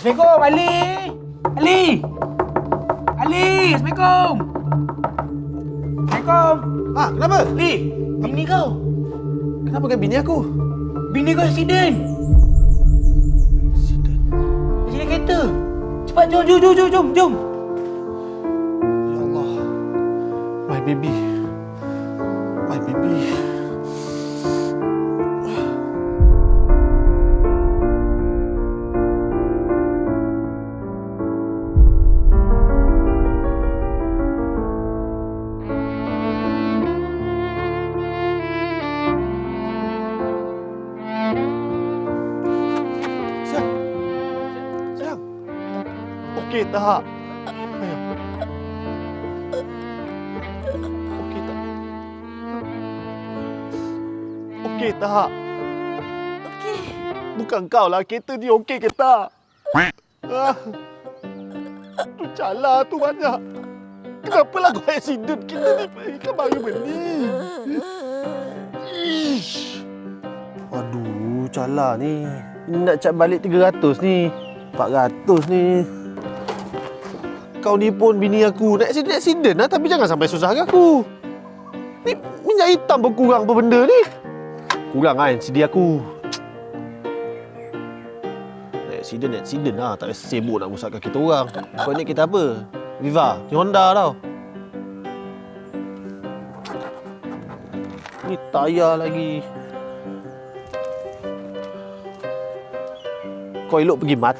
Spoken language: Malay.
Assalamualaikum, Ali! Ali! Ali! Assalamualaikum! Assalamualaikum! Ah, kenapa? Ali! Bini kau! Kenapa dengan bini aku? Bini kau aksiden! Aksiden kereta! Cepat, jom! Ya Allah. My baby. My baby. Sayang. Okey tak? Sayang. Okey tak? Okey tak? Okey. Bukan kau lah, kereta ni okey ke tak? Ah. Tu cala tu banyak. Kenapalah kau accident? Kita ni kan baru beli. Ish. Aduh, cala ni. Nak cap balik 300 ni. 400 ni. Kau ni pun bini aku. Nak accident lah, tapi jangan sampai susah aku. Ni minyak hitam pun kurang apa benda ni. Kurang kan CD aku. Accident lah. Tak payah sibuk nak rusakkan kita orang. Kau ni kita apa? Viva. Ni Honda tau. Ni tayar lagi. Kau elok pergi mat.